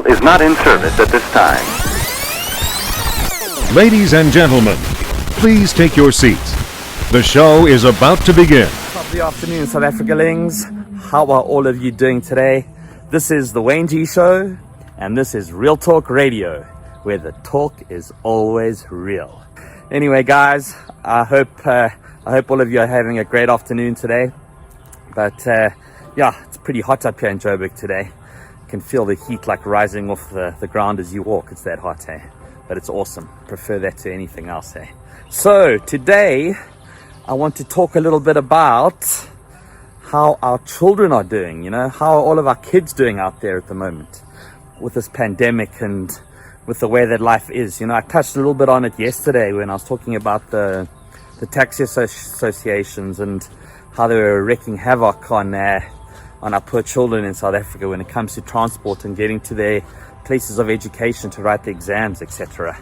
channel is not in service at this time. Ladies and gentlemen, please take your seats. The show is about to begin. Top of the afternoon, South Africalings. How are all of you doing today? This is the Wayne G Show, and this is Real Talk Radio, where the talk is always real. Anyway, guys, I hope all of you are having a great afternoon today. But yeah, it's pretty hot up here in Joburg today. You can feel the heat like rising off the ground as you walk. It's that hot, hey? But it's awesome. Prefer that to anything else, hey? So today, I want to talk a little bit about how our children are doing, how are all of our kids doing out there at the moment with this pandemic and with the way that life is. I touched a little bit on it yesterday when I was talking about the taxi associations and how they were wreaking havoc on our poor children in South Africa when it comes to transport and getting to their places of education to write the exams, etc.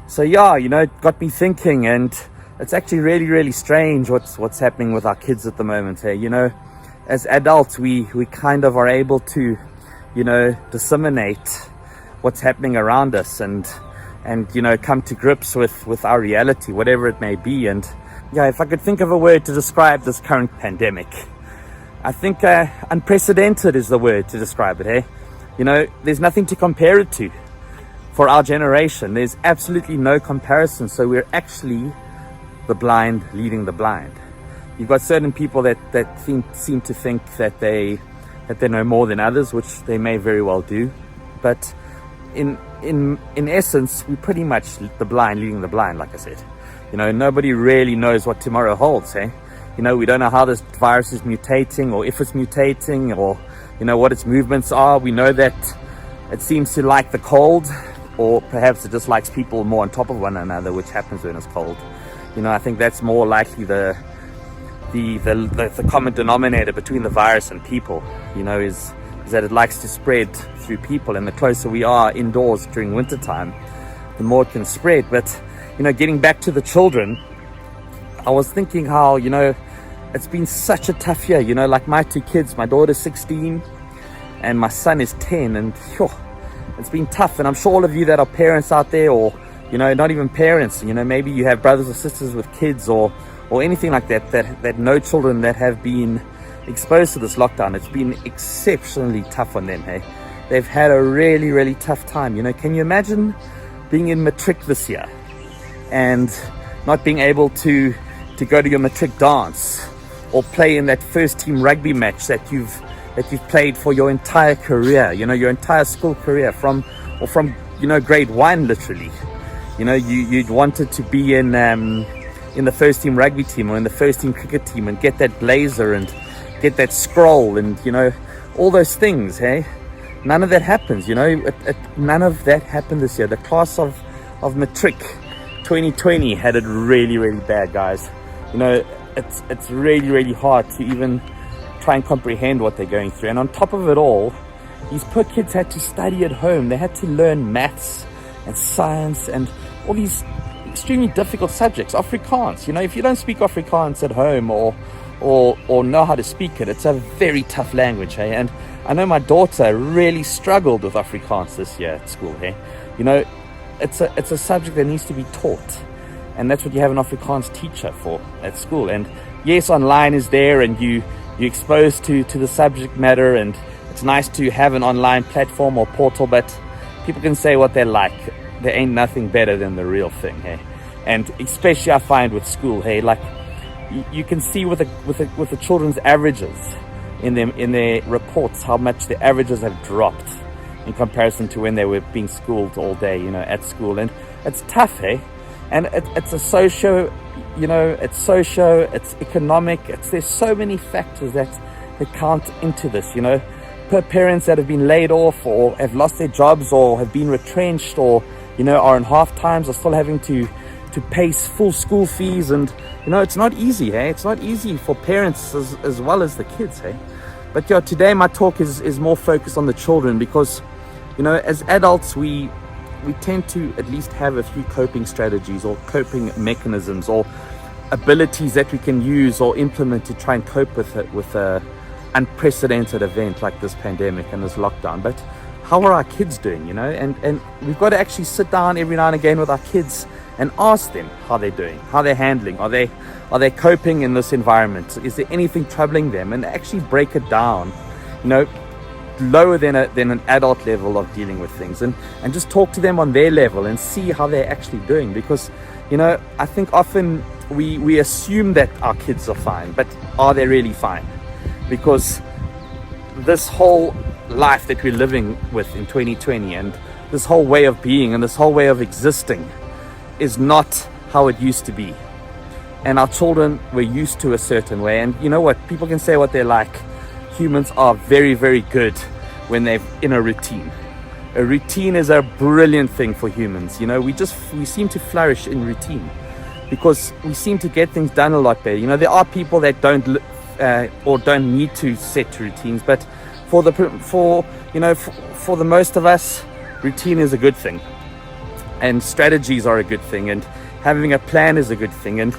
So yeah, it got me thinking, and it's actually really, really strange what's happening with our kids at the moment. Hey, as adults, we kind of are able to, disseminate what's happening around us and come to grips with our reality, whatever it may be. And yeah, if I could think of a word to describe this current pandemic, I think unprecedented is the word to describe it. Hey, there's nothing to compare it to for our generation. There's absolutely no comparison. So we're actually the blind leading the blind. You've got certain people that seem to think that they know more than others, which they may very well do. But in essence, we're pretty much the blind leading the blind, like I said. Nobody really knows what tomorrow holds, hey? We don't know how this virus is mutating, or if it's mutating, or what its movements are. We know that it seems to like the cold, or perhaps it just likes people more on top of one another, which happens when it's cold. I think that's more likely the common denominator between the virus and people, is that it likes to spread through people, and the closer we are indoors during wintertime, the more it can spread. But getting back to the children, I was thinking how it's been such a tough year. Like my two kids, my daughter's 16 and my son is 10, and it's been tough. And I'm sure all of you that are parents out there, or not even parents, maybe you have brothers or sisters with kids or anything like that know children that have been exposed to this lockdown. It's been exceptionally tough on them, hey? They've had a really, really tough time. Can you imagine being in matric this year and not being able to go to your matric dance or play in that first team rugby match that you've played for your entire career, your entire school career from grade 1, literally. You'd wanted to be in the first team rugby team or in the first team cricket team and get that blazer and get that scroll and all those things, hey? None of that happens. None of that happened this year. The class of matric 2020 had it really, really bad, guys. It's really, really hard to even try and comprehend what they're going through. And on top of it all, these poor kids had to study at home. They had to learn maths and science and all these extremely difficult subjects. Afrikaans, if you don't speak Afrikaans at home or know how to speak it, it's a very tough language, hey? And I know my daughter really struggled with Afrikaans this year at school, hey? It's a subject that needs to be taught, and that's what you have an Afrikaans teacher for at school. And yes, online is there, and you're exposed to the subject matter, and it's nice to have an online platform or portal, but people can say what they like. There ain't nothing better than the real thing, hey? And especially I find with school, hey, like you can see with the children's averages in their reports how much the averages have dropped in comparison to when they were being schooled all day, at school. And it's tough, hey? And it's a it's economic, there's so many factors that count into this, Per parents that have been laid off or have lost their jobs or have been retrenched or, are in half times, are still having to pay full school fees. And, it's not easy, hey? It's not easy for parents as well as the kids, hey? But yeah, today my talk is more focused on the children because, as adults, we tend to at least have a few coping strategies or coping mechanisms or abilities that we can use or implement to try and cope with a unprecedented event like this pandemic and this lockdown. But how are our kids doing, you know? And we've got to actually sit down every now and again with our kids and ask them how they're doing, how they're handling, are they coping in this environment? Is there anything troubling them? And actually break it down, you know, lower than an adult level of dealing with things, and just talk to them on their level and see how they're actually doing. Because, you know, I think often we assume that our kids are fine, but are they really fine? Because this whole life that we're living with in 2020, and this whole way of being and this whole way of existing, is not how it used to be. And our children were used to a certain way. And you know what? People can say what they like. Humans are very, very good when they're in a routine. A routine is a brilliant thing for humans. You know, we seem to flourish in routine because we seem to get things done a lot better. You know, there are people that don't need to set routines, but for the most of us, routine is a good thing, and strategies are a good thing, and having a plan is a good thing, and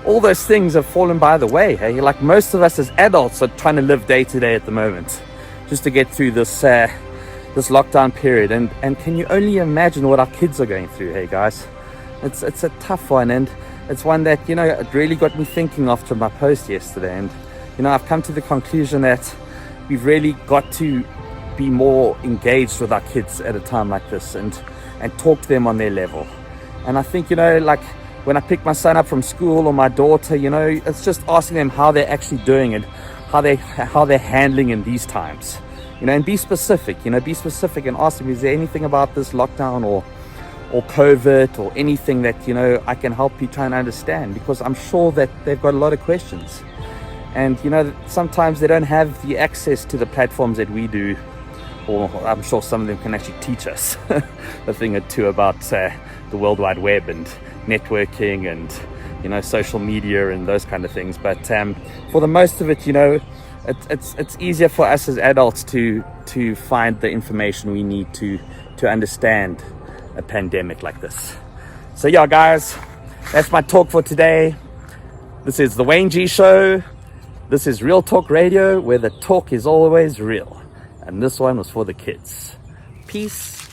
all those things have fallen by the way. Hey, like most of us as adults are trying to live day to day at the moment, just to get through this lockdown period. And can you only imagine what our kids are going through? Hey guys, it's a tough one, and it's one that, you know, it really got me thinking after my post yesterday. And you know, I've come to the conclusion that we've really got to be more engaged with our kids at a time like this, and talk to them on their level. And I think, you know, like when I pick my son up from school or my daughter, you know, it's just asking them how they're actually doing and how they're handling in these times, you know, and be specific and ask them, is there anything about this lockdown or COVID or anything that, you know, I can help you try and understand? Because I'm sure that they've got a lot of questions, and you know, sometimes they don't have the access to the platforms that we do, or I'm sure some of them can actually teach us a thing or two about the World Wide Web and networking and, you know, social media and those kind of things. But for the most of it, you know, it's easier for us as adults to find the information we need to understand a pandemic like this. So yeah, guys, that's my talk for today. This is the Wayne G Show. This is Real Talk Radio, where the talk is always real. And this one was for the kids. Peace